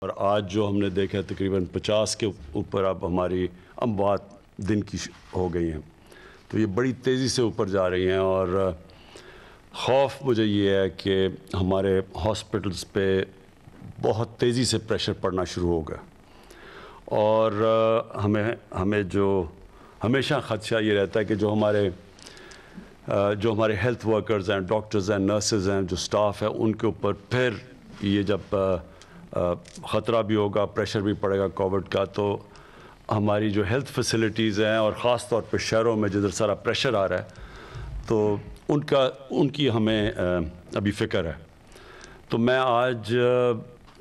اور آج جو ہم نے دیکھا تقریباً 50 کے اوپر اب ہماری اموات دن کی ہو گئی ہیں، تو یہ بڑی تیزی سے اوپر جا رہی ہیں، اور خوف مجھے یہ ہے کہ ہمارے ہاسپٹلس پہ بہت تیزی سے پریشر پڑنا شروع ہوگا، اور ہمیں جو ہمیشہ خدشہ یہ رہتا ہے کہ جو ہمارے ہیلتھ ورکرز ہیں، ڈاکٹرز ہیں، نرسز ہیں، جو سٹاف ہے، ان کے اوپر پھر یہ جب خطرہ بھی ہوگا، پریشر بھی پڑے گا کووڈ کا، تو ہماری جو ہیلتھ فیسلٹیز ہیں، اور خاص طور پہ شہروں میں جدھر سارا پریشر آ رہا ہے، تو ان کی ہمیں ابھی فکر ہے۔ تو میں آج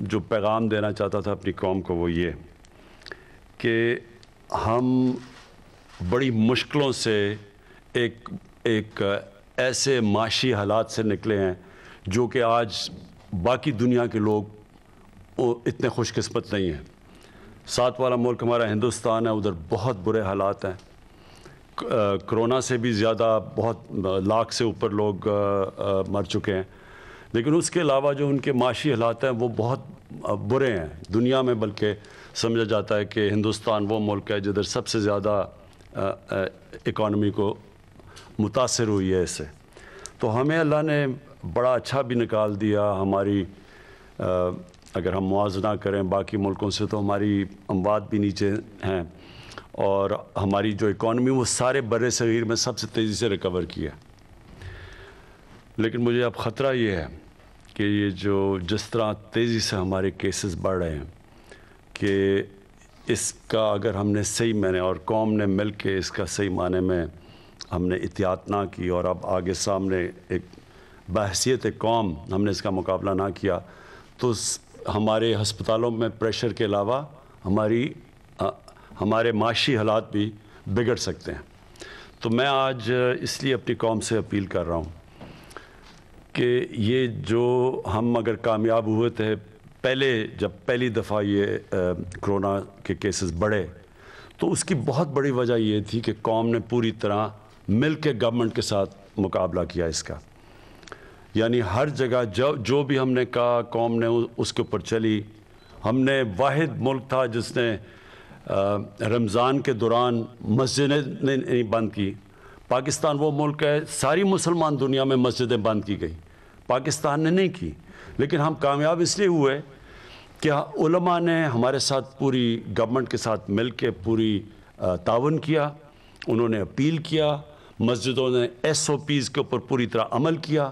جو پیغام دینا چاہتا تھا اپنی قوم کو وہ یہ کہ ہم بڑی مشکلوں سے ایک ایسے معاشی حالات سے نکلے ہیں جو کہ آج باقی دنیا کے لوگ اتنے خوش قسمت نہیں ہیں۔ ساتھ والا ملک ہمارا ہندوستان ہے، ادھر بہت برے حالات ہیں، کرونا سے بھی زیادہ بہت لاکھ سے اوپر لوگ مر چکے ہیں، لیکن اس کے علاوہ جو ان کے معاشی حالات ہیں وہ بہت برے ہیں دنیا میں، بلکہ سمجھا جاتا ہے کہ ہندوستان وہ ملک ہے جدھر سب سے زیادہ اکانومی کو متاثر ہوئی ہے اس سے۔ تو ہمیں اللہ نے بڑا اچھا بھی نکال دیا، ہماری اگر ہم موازنہ کریں باقی ملکوں سے تو ہماری اموات بھی نیچے ہیں، اور ہماری جو اکانومی وہ سارے بر صغیر میں سب سے تیزی سے ریکور کی ہے۔ لیکن مجھے اب خطرہ یہ ہے کہ یہ جس طرح تیزی سے ہمارے کیسز بڑھ رہے ہیں کہ اس کا اگر ہم نے صحیح معنی اور قوم نے مل کے اس کا صحیح معنی میں ہم نے احتیاط نہ کی، اور اب آگے سامنے ایک بحیثیت قوم ہم نے اس کا مقابلہ نہ کیا، تو ہمارے ہسپتالوں میں پریشر کے علاوہ ہمارے معاشی حالات بھی بگڑ سکتے ہیں۔ تو میں آج اس لیے اپنی قوم سے اپیل کر رہا ہوں کہ یہ جو ہم اگر کامیاب ہوئے تھے جب پہلی دفعہ یہ کرونا کے کیسز بڑھے، تو اس کی بہت بڑی وجہ یہ تھی کہ قوم نے پوری طرح مل کے گورنمنٹ کے ساتھ مقابلہ کیا اس کا، یعنی ہر جگہ جو بھی ہم نے کہا قوم نے اس کے اوپر چلی۔ ہم نے واحد ملک تھا جس نے رمضان کے دوران مسجدیں نہیں بند کی۔ پاکستان وہ ملک ہے، ساری مسلمان دنیا میں مسجدیں بند کی گئی، پاکستان نے نہیں کی، لیکن ہم کامیاب اس لیے ہوئے کہ علماء نے ہمارے ساتھ پوری گورنمنٹ کے ساتھ مل کے پوری تعاون کیا، انہوں نے اپیل کیا، مسجدوں نے SOPs کے اوپر پوری طرح عمل کیا،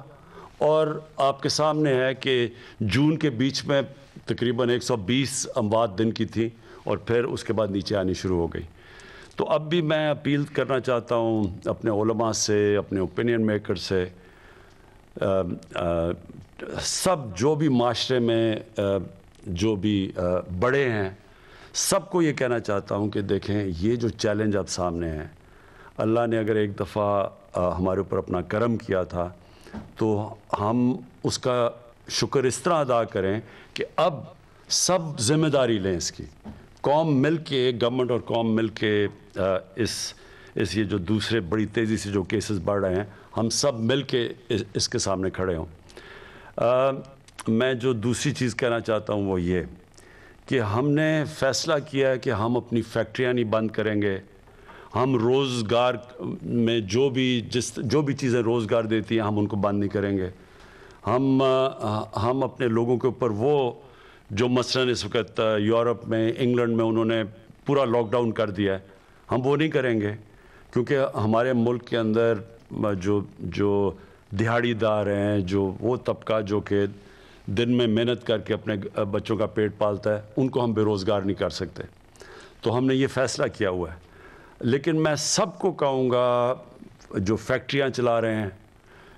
اور آپ کے سامنے ہے کہ جون کے بیچ میں تقریباً 120 اموات دن کی تھی، اور پھر اس کے بعد نیچے آنی شروع ہو گئی۔ تو اب بھی میں اپیل کرنا چاہتا ہوں اپنے علماء سے، اپنے اوپینین میکر سے، سب جو بھی معاشرے میں جو بھی بڑے ہیں، سب کو یہ کہنا چاہتا ہوں کہ دیکھیں یہ جو چیلنج اب سامنے ہے، اللہ نے اگر ایک دفعہ ہمارے اوپر اپنا کرم کیا تھا تو ہم اس کا شکر اس طرح ادا کریں کہ اب سب ذمہ داری لیں اس کی، قوم مل کے، گورنمنٹ اور قوم مل کے اس یہ جو دوسرے بڑی تیزی سے جو کیسز بڑھ رہے ہیں، ہم سب مل کے اس کے سامنے کھڑے ہوں۔ میں جو دوسری چیز کہنا چاہتا ہوں وہ یہ کہ ہم نے فیصلہ کیا ہے کہ ہم اپنی فیکٹریاں نہیں بند کریں گے، ہم روزگار میں جو بھی چیزیں روزگار دیتی ہیں ہم ان کو بند نہیں کریں گے، ہم اپنے لوگوں کے اوپر وہ جو مثلاً اس وقت یورپ میں، انگلینڈ میں انہوں نے پورا لاک ڈاؤن کر دیا ہے، ہم وہ نہیں کریں گے، کیونکہ ہمارے ملک کے اندر جو دہاڑی دار ہیں، جو وہ طبقہ جو کہ دن میں محنت کر کے اپنے بچوں کا پیٹ پالتا ہے، ان کو ہم بے روزگار نہیں کر سکتے، تو ہم نے یہ فیصلہ کیا ہوا ہے۔ لیکن میں سب کو کہوں گا جو فیکٹریاں چلا رہے ہیں،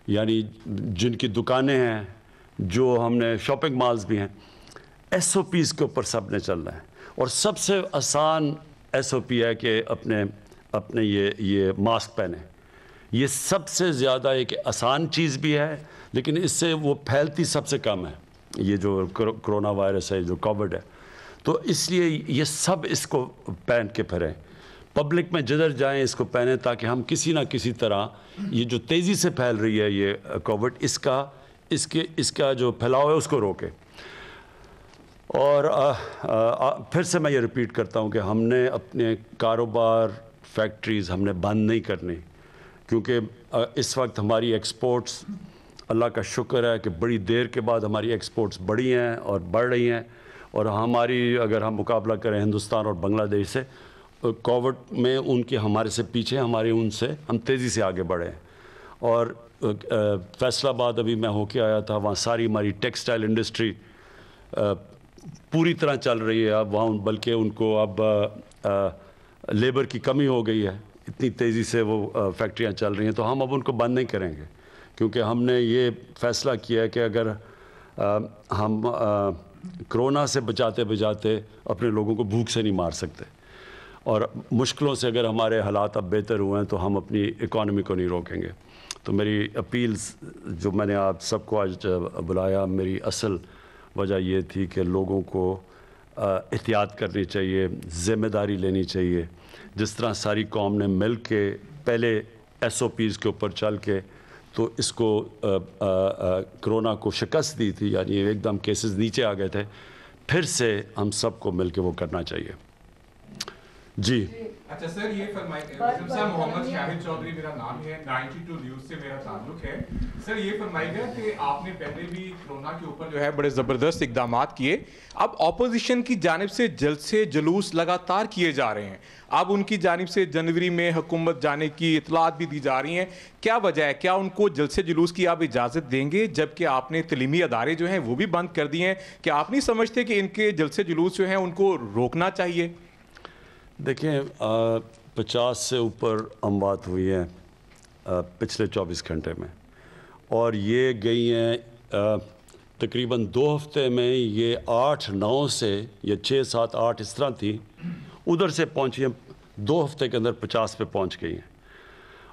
یعنی جن کی دکانیں ہیں، جو ہم نے شاپنگ مالز بھی ہیں، SOPs کے اوپر سب نے چلنا ہے، اور سب سے آسان SOP ہے کہ اپنے یہ ماسک پہنیں۔ یہ سب سے زیادہ ایک آسان چیز بھی ہے، لیکن اس سے وہ پھیلتی سب سے کم ہے، یہ جو کرونا وائرس ہے، جو کووڈ ہے، تو اس لیے یہ سب اس کو پہن کے پھریں، پبلک میں جدھر جائیں اس کو پہنیں، تاکہ ہم کسی نہ کسی طرح یہ جو تیزی سے پھیل رہی ہے یہ کووڈ، اس کا جو پھیلاؤ ہے اس کو روکے۔ اور پھر سے میں یہ ریپیٹ کرتا ہوں کہ ہم نے اپنے کاروبار فیکٹریز ہم نے بند نہیں کرنی، کیونکہ اس وقت ہماری ایکسپورٹس اللہ کا شکر ہے کہ بڑی دیر کے بعد ہماری ایکسپورٹس بڑھی ہیں اور بڑھ رہی ہیں، اور ہماری اگر ہم مقابلہ کریں ہندوستان اور بنگلہ دیش سے، کووڈ میں ان کے ہمارے سے پیچھے، ہمارے ان سے ہم تیزی سے آگے بڑھے ہیں. اور فیصل آباد ابھی میں ہو کے آیا تھا، وہاں ساری ہماری ٹیکسٹائل انڈسٹری پوری طرح چل رہی ہے اب وہاں، بلکہ ان کو اب لیبر کی کمی ہو گئی ہے، اتنی تیزی سے وہ فیکٹریاں چل رہی ہیں. تو ہم اب ان کو بند نہیں کریں گے، کیونکہ ہم نے یہ فیصلہ کیا ہے کہ اگر ہم کرونا سے بچاتے بچاتے اپنے لوگوں کو بھوک سے نہیں مار سکتے، اور مشکلوں سے اگر ہمارے حالات اب بہتر ہوئے ہیں تو ہم اپنی اکانومی کو نہیں روکیں گے. تو میری اپیلز جو میں نے آپ سب کو آج بلایا، میری اصل وجہ یہ تھی کہ لوگوں کو احتیاط کرنی چاہیے، ذمہ داری لینی چاہیے. جس طرح ساری قوم نے مل کے پہلے SOPs کے اوپر چل کے تو اس کو کرونا کو شکست دی تھی، یعنی ایک دم کیسز نیچے آ گئے تھے، پھر سے ہم سب کو مل کے وہ کرنا چاہیے. جی اچھا سر، یہ فرمائیے، محمد شاہد چودھری میرا نام ہے، 92 نیوز سے میرا تعلق ہے. سر یہ فرمائیے گا کہ آپ نے پہلے بھی کرونا کے اوپر جو ہے بڑے زبردست اقدامات کیے، اب اپوزیشن کی جانب سے جلد سے جلوس لگاتار کیے جا رہے ہیں، اب ان کی جانب سے جنوری میں حکومت جانے کی اطلاعات بھی دی جا رہی ہیں، کیا وجہ ہے؟ کیا ان کو جلد سے جلوس کی آپ اجازت دیں گے جبکہ آپ نے تعلیمی ادارے جو ہیں وہ بھی بند کر دیے ہیں؟ کیا آپ نہیں سمجھتے کہ ان کے جلد سے جلوس جو ہیں ان کو روکنا چاہیے؟ دیکھیں، 50 سے اوپر اموات ہوئی ہیں پچھلے 24 گھنٹے میں، اور یہ گئی ہیں تقریباً 2 ہفتے میں، یہ 8-9 سے یا 6-7-8 اس طرح تھی، ادھر سے پہنچی ہیں 2 ہفتے کے اندر 50 پہ پہنچ گئی ہیں.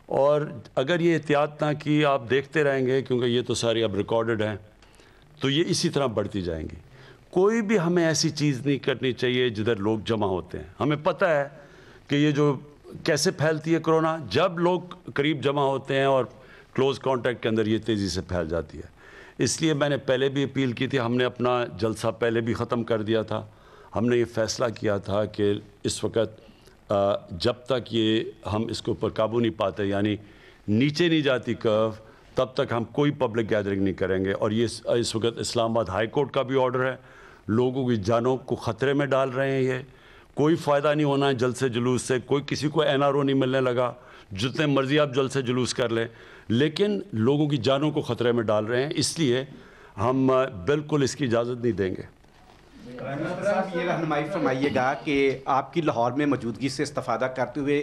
اور اگر یہ احتیاط نہ کی، آپ دیکھتے رہیں گے، کیونکہ یہ تو ساری اب ریکارڈڈ ہیں، تو یہ اسی طرح بڑھتی جائیں گی. کوئی بھی ہمیں ایسی چیز نہیں کرنی چاہیے جدھر لوگ جمع ہوتے ہیں. ہمیں پتہ ہے کہ یہ جو کیسے پھیلتی ہے کرونا، جب لوگ قریب جمع ہوتے ہیں اور کلوز کانٹیکٹ کے اندر یہ تیزی سے پھیل جاتی ہے. اس لیے میں نے پہلے بھی اپیل کی تھی، ہم نے اپنا جلسہ پہلے بھی ختم کر دیا تھا. ہم نے یہ فیصلہ کیا تھا کہ اس وقت جب تک یہ ہم اس کے اوپر قابو نہیں پاتے، یعنی نیچے نہیں جاتی کرو، تب تک ہم کوئی پبلک گیدرنگ نہیں کریں گے. اور یہ اس وقت اسلام آباد ہائی کورٹ کا بھی آرڈر ہے، لوگوں کی جانوں کو خطرے میں ڈال رہے ہیں. یہ کوئی فائدہ نہیں ہونا ہے جلد سے جلوس سے، کوئی کسی کو NRO نہیں ملنے لگا، جتنے مرضی آپ جلد سے جلوس کر لیں، لیکن لوگوں کی جانوں کو خطرے میں ڈال رہے ہیں، اس لیے ہم بالکل اس کی اجازت نہیں دیں گے. صاحب یہ رہنمائی فرمائیے گا کہ آپ کی لاہور میں موجودگی سے استفادہ کرتے ہوئے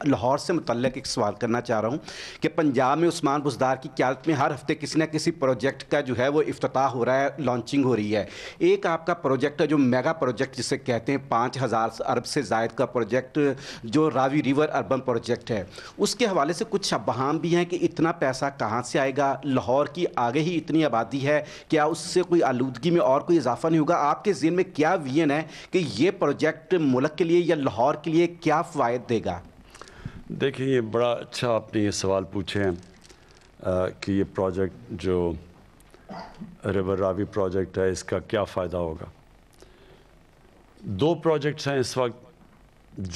لاہور سے متعلق ایک سوال کرنا چاہ رہا ہوں کہ پنجاب میں عثمان بزدار کی قیادت میں ہر ہفتے کسی نہ کسی پروجیکٹ کا جو ہے وہ افتتاح ہو رہا ہے، لانچنگ ہو رہی ہے. ایک آپ کا پروجیکٹ ہے جو میگا پروجیکٹ جسے کہتے ہیں، 5000 ارب سے زائد کا پروجیکٹ، جو راوی ریور اربن پروجیکٹ ہے. اس کے حوالے سے کچھ ابہام بھی ہیں کہ اتنا پیسہ کہاں سے آئے گا؟ لاہور کی آگے ہی اتنی آبادی ہے، کیا اس سے کوئی آلودگی میں اور کوئی اضافہ نہیں ہوگا؟ آپ کے ذہن میں کیا ویژن ہے کہ یہ پروجیکٹ ملک کے لیے یا لاہور کے لیے کیا فوائد دے گا؟ دیکھیں، یہ بڑا اچھا آپ نے یہ سوال پوچھے ہیں کہ یہ پروجیکٹ جو ریور راوی پروجیکٹ ہے، اس کا کیا فائدہ ہوگا. 2 پروجیکٹس ہیں اس وقت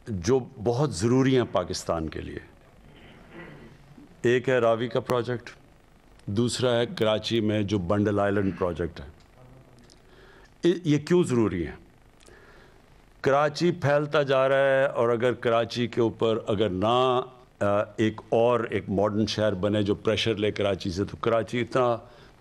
جو بہت ضروری ہیں پاکستان کے لیے. ایک ہے راوی کا پروجیکٹ، دوسرا ہے کراچی میں جو بنڈل آئلینڈ پروجیکٹ ہے. یہ کیوں ضروری ہے؟ کراچی پھیلتا جا رہا ہے، اور اگر کراچی کے اوپر اگر نہ ایک ماڈرن شہر بنے جو پریشر لے کراچی سے، تو کراچی اتنا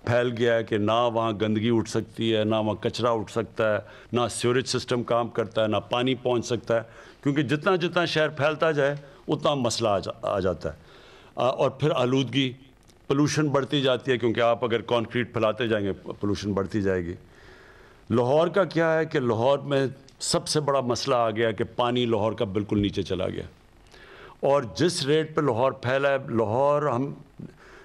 پھیل گیا ہے کہ نہ وہاں گندگی اٹھ سکتی ہے، نہ وہاں کچرا اٹھ سکتا ہے، نہ سیوریج سسٹم کام کرتا ہے، نہ پانی پہنچ سکتا ہے، کیونکہ جتنا شہر پھیلتا جائے اتنا مسئلہ آ جاتا ہے. اور پھر آلودگی، پولوشن بڑھتی جاتی ہے، کیونکہ آپ اگر کانکریٹ پھیلاتے جائیں گے پولوشن بڑھتی جائے گی. لاہور کا کیا ہے کہ لاہور میں سب سے بڑا مسئلہ آ گیا کہ پانی لاہور کا بالکل نیچے چلا گیا، اور جس ریٹ پہ لاہور پھیلا ہے، لاہور ہم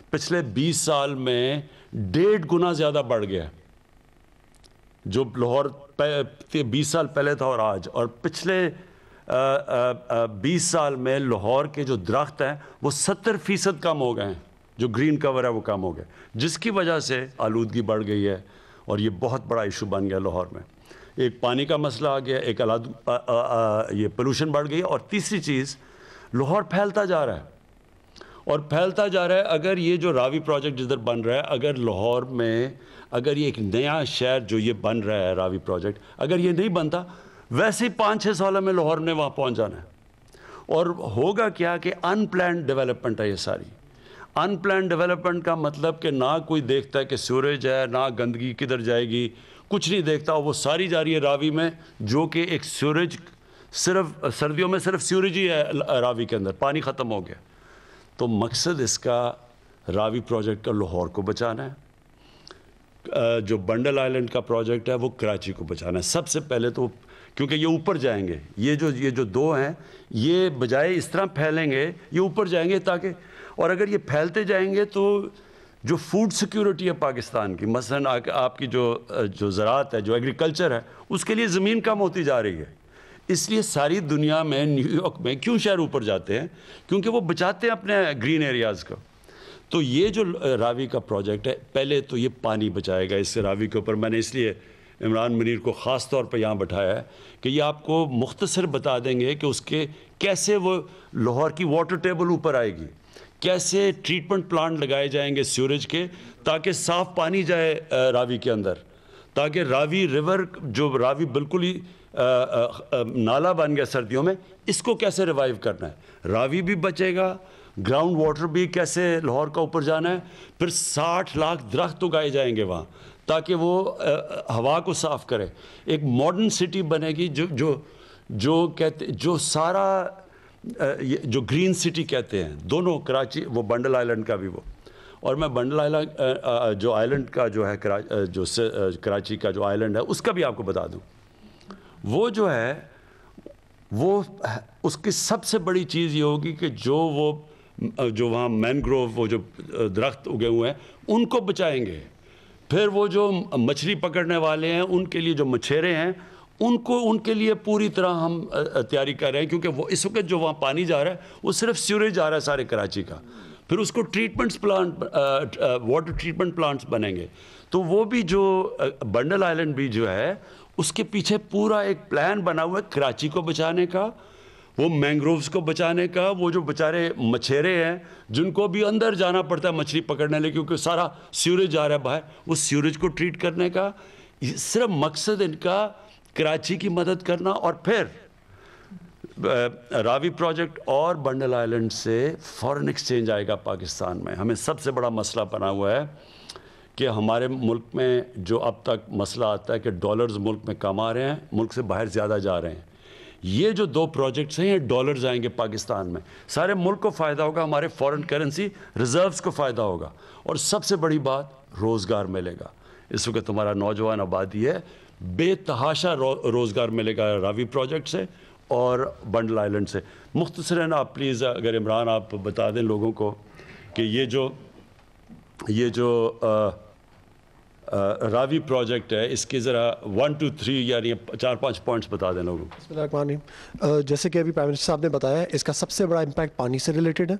پچھلے 20 سال میں 1.5 گنا زیادہ بڑھ گیا ہے، جو لاہور 20 سال پہلے تھا اور آج. اور پچھلے 20 سال میں لاہور کے جو درخت ہیں وہ 70% کم ہو گئے ہیں، جو گرین کور ہے وہ کم ہو گئے، جس کی وجہ سے آلودگی بڑھ گئی ہے. اور یہ بہت بڑا ایشو بن گیا لاہور میں. ایک پانی کا مسئلہ آ گیا, ایک یہ پولوشن بڑھ گئی, اور تیسری چیز لاہور پھیلتا جا رہا ہے اور پھیلتا جا رہا ہے. اگر یہ جو راوی پروجیکٹ جدھر بن رہا ہے, اگر لاہور میں اگر یہ ایک نیا شہر جو یہ بن رہا ہے راوی پروجیکٹ, اگر یہ نہیں بنتا, ویسے ہی 5-6 سالوں میں لاہور نے وہاں پہنچ جانا ہے. اور ہوگا کیا کہ ان پلانڈ ڈیولپمنٹ ہے یہ ساری. ان پلانڈ ڈیولپمنٹ کا مطلب کہ نہ کوئی دیکھتا ہے کہ سیوریج ہے, نہ گندگی کدھر جائے گی, کچھ نہیں دیکھتا. وہ ساری جا رہی ہے راوی میں, جو کہ ایک سیوریج, صرف سردیوں میں صرف سیوریج ہی ہے راوی کے اندر, پانی ختم ہو گیا. تو مقصد اس کا راوی پروجیکٹ کا لاہور کو بچانا ہے. جو بنڈل آئلینڈ کا پروجیکٹ ہے وہ کراچی کو بچانا ہے سب سے پہلے تو, کیونکہ یہ اوپر جائیں گے. یہ جو دو ہیں یہ بجائے اس طرح پھیلیں گے, یہ اوپر جائیں گے تاکہ, اور اگر یہ پھیلتے جائیں گے تو جو فوڈ سیکیورٹی ہے پاکستان کی, مثلا آپ کی جو زراعت ہے, جو ایگریکلچر ہے, اس کے لیے زمین کم ہوتی جا رہی ہے. اس لیے ساری دنیا میں نیو یارک میں کیوں شہر اوپر جاتے ہیں, کیونکہ وہ بچاتے ہیں اپنے گرین ایریاز کو. تو یہ جو راوی کا پروجیکٹ ہے, پہلے تو یہ پانی بچائے گا. اس سے راوی کے اوپر میں نے اس لیے عمران منیر کو خاص طور پہ یہاں بٹھایا ہے کہ یہ آپ کو مختصر بتا دیں گے کہ اس کے کیسے وہ لاہور کی واٹر ٹیبل اوپر آئے گی, کیسے ٹریٹمنٹ پلانٹ لگائے جائیں گے سیوریج کے, تاکہ صاف پانی جائے راوی کے اندر, تاکہ راوی ریور, جو راوی بالکل ہی نالا بن گیا سردیوں میں, اس کو کیسے ریوائیو کرنا ہے. راوی بھی بچے گا, گراؤنڈ واٹر بھی کیسے لاہور کا اوپر جانا ہے. پھر 60 لاکھ درخت اگائے جائیں گے وہاں تاکہ وہ ہوا کو صاف کرے. ایک ماڈرن سٹی بنے گی جو کہتے, جو سارا جو گرین سٹی کہتے ہیں, دونوں کراچی, وہ بنڈل آئلینڈ کا بھی وہ, اور میں بنڈل آئلینڈ جو آئلینڈ کا جو ہے جو کراچی کا جو آئلینڈ ہے اس کا بھی آپ کو بتا دوں. وہ جو ہے وہ اس کی سب سے بڑی چیز یہ ہوگی کہ جو وہاں مینگروو, وہ جو درخت اگے ہوئے ہیں, ان کو بچائیں گے. پھر وہ جو مچھلی پکڑنے والے ہیں, ان کے لیے جو مچھیرے ہیں, ان کے لیے پوری طرح ہم تیاری کر رہے ہیں, کیونکہ وہ اس وقت جو وہاں پانی جا رہا ہے وہ صرف سیوریج جا رہا ہے سارے کراچی کا. پھر اس کو treatments plant, water treatment plants بنیں گے. تو وہ بھی جو بنڈل آئلینڈ بھی جو ہے, اس کے پیچھے پورا ایک پلان بنا ہوا ہے کراچی کو بچانے کا, وہ مینگرووز کو بچانے کا. وہ جو بیچارے مچھیرے ہیں جن کو بھی اندر جانا پڑتا ہے مچھلی پکڑنے لے, کیونکہ سارا سیوریج جا رہا ہے باہر, اس سیوریج کو ٹریٹ کرنے کا. صرف مقصد ان کا کراچی کی مدد کرنا. اور پھر راوی پروجیکٹ اور بنڈل آئلینڈ سے فارن ایکسچینج آئے گا پاکستان میں. ہمیں سب سے بڑا مسئلہ بنا ہوا ہے کہ ہمارے ملک میں جو اب تک مسئلہ آتا ہے کہ ڈالرز ملک میں کم آ رہے ہیں, ملک سے باہر زیادہ جا رہے ہیں. یہ جو 2 پروجیکٹس ہیں, یہ ڈالرز آئیں گے پاکستان میں, سارے ملک کو فائدہ ہوگا, ہمارے فارن کرنسی ریزروز کو فائدہ ہوگا, اور سب سے بڑی بات روزگار ملے گا. اس وقت ہمارا نوجوان آبادی ہے, بے تحاشا روزگار ملے گا راوی پروجیکٹ سے اور بنڈل آئلینڈ سے. مختصراً آپ پلیز اگر عمران آپ بتا دیں لوگوں کو کہ یہ جو راوی پروجیکٹ ہے, اس کے ذرا 1 2 3 یعنی 4-5 پوائنٹس بتا دیں لوگوں کو. بسم اللہ الرحمن الرحیم. جیسے کہ ابھی پرائم منسٹر صاحب نے بتایا, اس کا سب سے بڑا امپیکٹ پانی سے ریلیٹڈ ہے.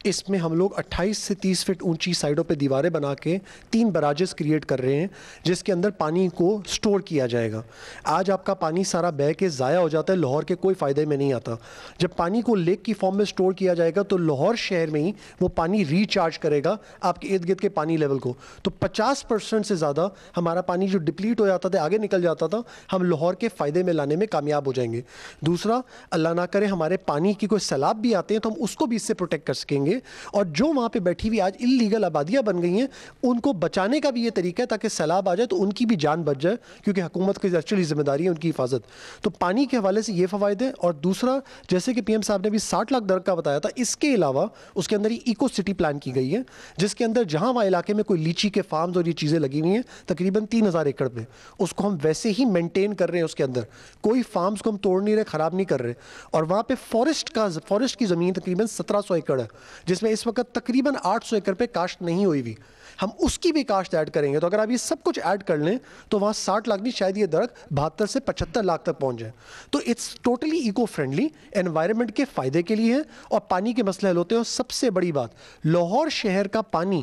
اس میں ہم لوگ 28 سے 30 فٹ اونچی سائڈوں پہ دیواریں بنا کے 3 براجز کریٹ کر رہے ہیں, جس کے اندر پانی کو سٹور کیا جائے گا. آج آپ کا پانی سارا بہہ کے ضائع ہو جاتا ہے, لاہور کے کوئی فائدے میں نہیں آتا. جب پانی کو لیک کی فارم میں سٹور کیا جائے گا تو لاہور شہر میں ہی وہ پانی ریچارج کرے گا آپ کے ارد گرد کے پانی لیول کو. تو 50% سے زیادہ ہمارا پانی جو ڈپلیٹ ہو جاتا تھا, آگے نکل جاتا تھا, ہم لاہور کے فائدے میں لانے میں کامیاب ہو جائیں گے. دوسرا, اللہ نہ کرے ہمارے پانی کی کوئی سیلاب بھی آتے ہیں تو ہم اس کو بھی اس سے پروٹیکٹ کر سکیں گے. اور جو وہاں پہ بیٹھی ہوئی آج انلیگل آبادیاں بن گئی ہیں, ان کو بچانے کا بھی یہ طریقہ ہے تاکہ سیلاب آ جائے تو ان کی بھی جان بچ جائے, کیونکہ حکومت کی ایکچولی ذمہ داری ہے ان کی حفاظت. تو پانی کے حوالے سے یہ فوائد ہیں. اور دوسرا, جیسے کہ پی ایم صاحب نے بھی 60 لاکھ درخت کا بتایا تھا, اس کے علاوہ اس کے اندر ہی ایکو سٹی پلان کی گئی ہے, جس کے اندر جہاں وہاں علاقے میں کوئی لیچی کے فارمز اور یہ چیزیں لگی ہوئی ہیں تقریباً 3000 ایکڑ پہ, اس کو ہم ویسے ہی مینٹین کر رہے ہیں. اس کے اندر کوئی فارمز کو ہم توڑ نہیں رہے, خراب نہیں کر رہے. اور وہاں پہ فارسٹ کی زمین تقریباً 1700 ایکڑ ہے, جس میں اس وقت تقریباً 800 ایکڑ پہ کاشت نہیں ہوئی ہوئی. ہم اس کی بھی کاشت ایڈ کریں گے. تو اگر آپ یہ سب کچھ ایڈ کر لیں تو وہاں 60 لاکھ نہیں, شاید یہ درخت 72 سے 75 لاکھ تک پہنچ جائے. تو it's totally eco friendly, environment کے فائدے کے لیے ہے, اور پانی کے مسئلے حل ہوتے ہیں. اور سب سے بڑی بات, لاہور شہر کا پانی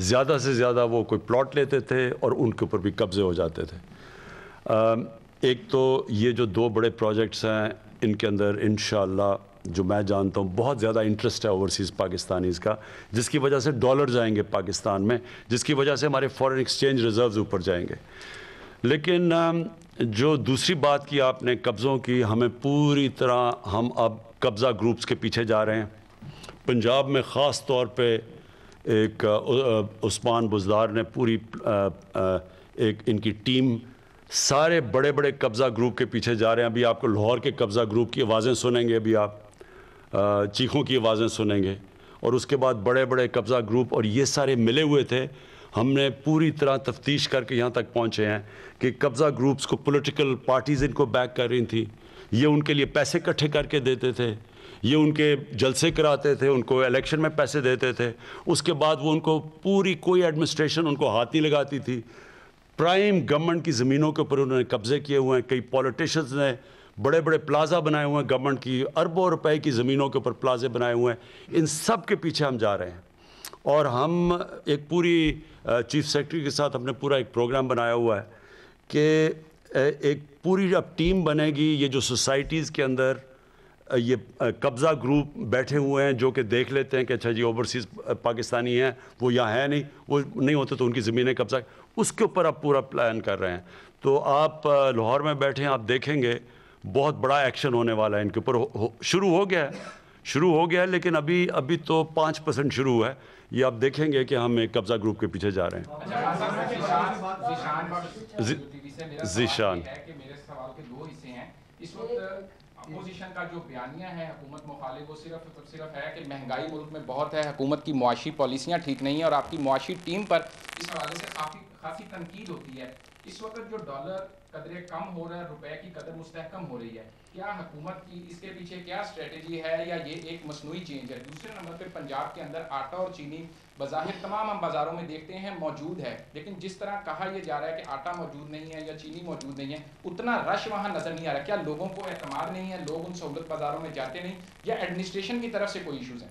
زیادہ سے زیادہ وہ کوئی پلاٹ لیتے تھے اور ان کے اوپر بھی قبضے ہو جاتے تھے. ایک تو یہ جو 2 بڑے پروجیکٹس ہیں ان کے اندر انشاءاللہ جو میں جانتا ہوں بہت زیادہ انٹرسٹ ہے اوورسیز پاکستانیز کا, جس کی وجہ سے ڈالرز آئیں گے پاکستان میں, جس کی وجہ سے ہمارے فارن ایکسچینج ریزروز اوپر جائیں گے. لیکن جو دوسری بات کی آپ نے قبضوں کی, ہمیں پوری طرح ہم اب قبضہ گروپس کے پیچھے جا رہے ہیں. پنجاب میں خاص طور پہ ایک عثمان بزدار نے پوری ایک ان کی ٹیم سارے بڑے بڑے قبضہ گروپ کے پیچھے جا رہے ہیں. ابھی آپ کو لاہور کے قبضہ گروپ کی آوازیں سنیں گے, ابھی آپ چیخوں کی آوازیں سنیں گے, اور اس کے بعد بڑے بڑے قبضہ گروپ, اور یہ سارے ملے ہوئے تھے. ہم نے پوری طرح تفتیش کر کے یہاں تک پہنچے ہیں کہ قبضہ گروپس کو پولیٹیکل پارٹیز ان کو بیک کر رہی تھیں, یہ ان کے لیے پیسے اکٹھے کر کے دیتے تھے, یہ ان کے جلسے کراتے تھے, ان کو الیکشن میں پیسے دیتے تھے. اس کے بعد وہ ان کو پوری کوئی ایڈمنسٹریشن ان کو ہاتھ نہیں لگاتی تھی. پرائم گورنمنٹ کی زمینوں کے اوپر انہوں نے قبضے کیے ہوئے ہیں. کئی پولیٹیشنز نے بڑے بڑے پلازا بنائے ہوئے ہیں, گورنمنٹ کی اربوں روپے کی زمینوں کے اوپر پلازے بنائے ہوئے ہیں. ان سب کے پیچھے ہم جا رہے ہیں, اور ہم ایک پوری چیف سیکرٹری کے ساتھ ہم نے پورا ایک پروگرام بنایا ہوا ہے کہ ایک پوری اب ٹیم بنے گی. یہ جو سوسائٹیز کے اندر یہ قبضہ گروپ بیٹھے ہوئے ہیں جو کہ دیکھ لیتے ہیں کہ اچھا جی اوورسیز پاکستانی ہیں, وہ یہاں ہے نہیں, وہ نہیں ہوتے تو ان کی زمینیں قبضہ, اس کے اوپر آپ پورا پلان کر رہے ہیں. تو آپ لاہور میں بیٹھے ہیں, آپ دیکھیں گے بہت بڑا ایکشن ہونے والا ہے ان کے اوپر. شروع ہو گیا ہے لیکن ابھی تو 5% شروع ہے. یہ آپ دیکھیں گے کہ ہم ایک قبضہ گروپ کے پیچھے جا رہے ہیں. ذیشان میرے سوال کے 2 حصے ہیں. اس وقت اپوزیشن کا جو بیانیہ ہے حکومت مخالف, وہ صرف ہے کہ مہنگائی ملک میں بہت ہے, حکومت کی معاشی پالیسیاں ٹھیک نہیں ہیں, اور آپ کی معاشی ٹیم پر اس حوالے سے خاصی تنقید ہوتی ہے. اس وقت جو ڈالر قدرے کم ہو رہا ہے, روپے کی قدر مستحکم ہو رہی ہے, کیا حکومت کی اس کے پیچھے کیا اسٹریٹجی ہے, یا یہ ایک مصنوعی چینج ہے؟ دوسرے نمبر پہ پنجاب کے اندر آٹا اور چینی بظاہر تمام ہم بازاروں میں دیکھتے ہیں موجود ہے, لیکن جس طرح کہا یہ جا رہا ہے کہ آٹا موجود نہیں ہے یا چینی موجود نہیں ہے, اتنا رش وہاں نظر نہیں آ رہا. کیا لوگوں کو اعتماد نہیں ہے, لوگ ان سہولت بازاروں میں جاتے نہیں, یا ایڈمنسٹریشن کی طرف سے کوئی ایشوز ہیں؟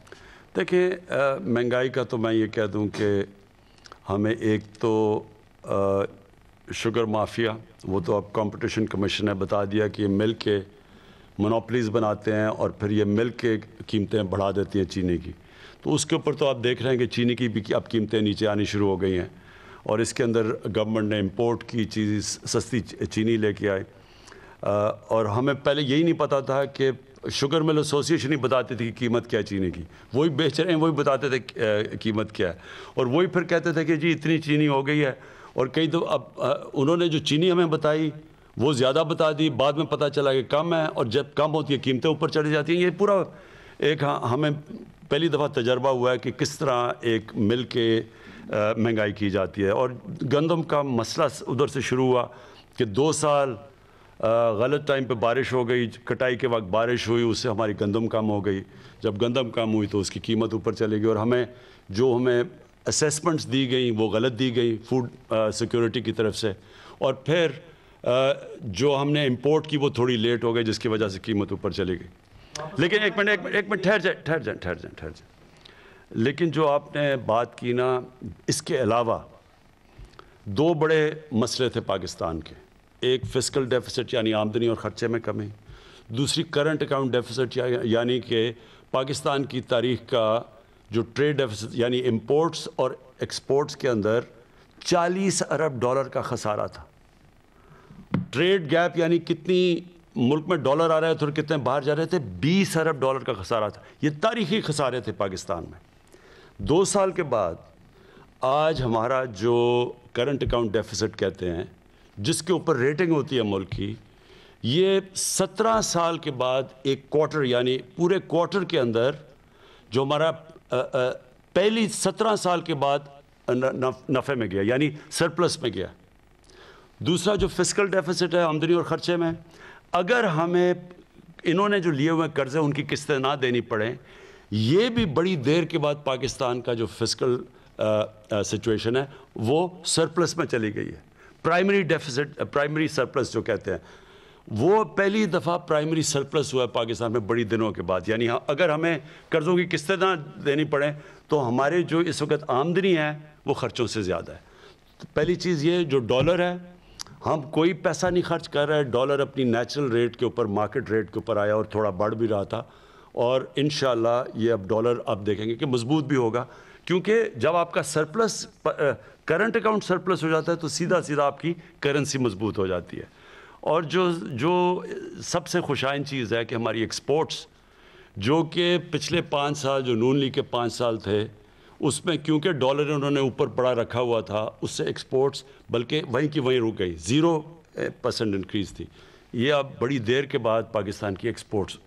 دیکھیں, مہنگائی کا تو میں یہ کہہ دوں کہ ہمیں ایک تو شوگر مافیا, وہ تو اب کمپٹیشن کمیشن نے بتا دیا کہ یہ ملک کے مونوپلیز بناتے ہیں اور پھر یہ ملک کے قیمتیں بڑھا دیتی ہیں چینی کی. تو اس کے اوپر تو آپ دیکھ رہے ہیں کہ چینی کی بھی اب قیمتیں نیچے آنی شروع ہو گئی ہیں, اور اس کے اندر گورنمنٹ نے امپورٹ کی چیز سستی چینی لے کے آئے. اور ہمیں پہلے یہی نہیں پتا تھا کہ شوگر مل ایسوسیشن ہی بتاتی تھی کہ قیمت کیا ہے چینی کی, وہی بیچ رہے ہیں, وہی بتاتے تھے قیمت کیا ہے, اور وہی پھر کہتے تھے کہ جی اتنی چینی ہو گئی ہے. اور کئی تو اب انہوں نے جو چینی ہمیں بتائی وہ زیادہ بتا دی, بعد میں پتہ چلا کہ کم ہے, اور جب کم ہوتی ہے قیمتیں اوپر چلی جاتی ہیں. یہ پورا ایک ہمیں پہلی دفعہ تجربہ ہوا ہے کہ کس طرح ایک مل کے مہنگائی کی جاتی ہے. اور گندم کا مسئلہ ادھر سے شروع ہوا کہ 2 سال غلط ٹائم پہ بارش ہو گئی, کٹائی کے وقت بارش ہوئی, اس سے ہماری گندم کم ہو گئی. جب گندم کم ہوئی تو اس کی قیمت اوپر چلی گئی, اور ہمیں اسیسمنٹس دی گئیں وہ غلط دی گئی فوڈ سیکیورٹی کی طرف سے, اور پھر جو ہم نے امپورٹ کی وہ تھوڑی لیٹ ہو گئی, جس کی وجہ سے قیمت اوپر چلی گئی. لیکن ایک منٹ ٹھہر جائیں. لیکن جو آپ نے بات کی نا, اس کے علاوہ 2 بڑے مسئلے تھے پاکستان کے. ایک فسکل ڈیفیسٹ یعنی آمدنی اور خرچے میں کمی, دوسری کرنٹ اکاؤنٹ ڈیفیسٹ یعنی کہ پاکستان کی تاریخ کا جو ٹریڈ ڈیفیسٹ یعنی امپورٹس اور ایکسپورٹس کے اندر $40 ارب کا خسارہ تھا. ٹریڈ گیپ یعنی کتنی ملک میں ڈالر آ رہے تھے اور کتنے باہر جا رہے تھے, $20 ارب کا خسارہ تھا. یہ تاریخی خسارے تھے پاکستان میں. 2 سال کے بعد آج ہمارا جو کرنٹ اکاؤنٹ ڈیفیسٹ کہتے ہیں, جس کے اوپر ریٹنگ ہوتی ہے ملک کی, یہ 17 سال کے بعد ایک کوارٹر یعنی پورے کوارٹر کے اندر جو ہمارا پہلی 17 سال کے بعد نفع میں گیا یعنی سرپلس میں گیا. دوسرا جو فسکل ڈیفیسٹ ہے آمدنی اور خرچے میں, اگر ہمیں انہوں نے جو لیے ہوئے قرضے ان کی قسطیں نہ دینی پڑیں, یہ بھی بڑی دیر کے بعد پاکستان کا جو فسکل سچویشن ہے وہ سرپلس میں چلی گئی ہے. پرائمری ڈیفیسٹ, پرائمری سرپلس جو کہتے ہیں, وہ پہلی دفعہ پرائمری سرپلس ہوا ہے پاکستان میں بڑی دنوں کے بعد. یعنی اگر ہمیں قرضوں کی قسطیں نہ دینی پڑیں تو ہمارے جو اس وقت آمدنی ہے وہ خرچوں سے زیادہ ہے. پہلی چیز یہ جو ڈالر ہے, ہم کوئی پیسہ نہیں خرچ کر رہے. ڈالر اپنی نیچرل ریٹ کے اوپر, مارکیٹ ریٹ کے اوپر آیا اور تھوڑا بڑھ بھی رہا تھا, اور انشاءاللہ یہ اب ڈالر آپ دیکھیں گے کہ مضبوط بھی ہوگا, کیونکہ جب آپ کا سرپلس کرنٹ اکاؤنٹ سرپلس ہو جاتا ہے تو سیدھا سیدھا آپ کی کرنسی مضبوط ہو جاتی ہے. اور جو سب سے خوشائن چیز ہے کہ ہماری ایکسپورٹس, جو کہ پچھلے 5 سال جو نون لیگ کے 5 سال تھے اس میں کیونکہ ڈالر انہوں نے اوپر بڑا رکھا ہوا تھا, اس سے ایکسپورٹس بلکہ وہیں کی وہیں رک گئی, 0% انکریز تھی. یہ اب بڑی دیر کے بعد پاکستان کی ایکسپورٹس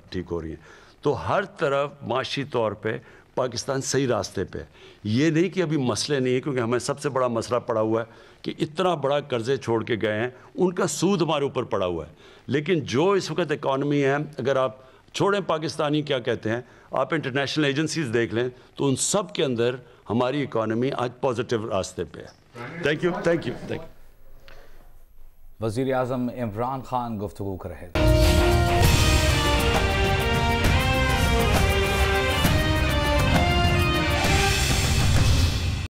ٹھیک ہو رہی ہیں. تو ہر طرف معاشی طور پہ پاکستان صحیح راستے پہ. یہ نہیں کہ ابھی مسئلے نہیں ہیں, کیونکہ ہمیں سب سے بڑا مسئلہ پڑا ہوا ہے کہ اتنا بڑا قرضے چھوڑ کے گئے ہیں, ان کا سود ہمارے اوپر پڑا ہوا ہے. لیکن جو اس وقت اکانومی ہے, اگر آپ چھوڑیں پاکستانی کیا کہتے ہیں, آپ انٹرنیشنل ایجنسیز دیکھ لیں تو ان سب کے اندر ہماری اکانومی آج پازیٹیو راستے پہ ہے. Thank you. وزیر اعظم عمران خان گفتگو کر رہے تھے.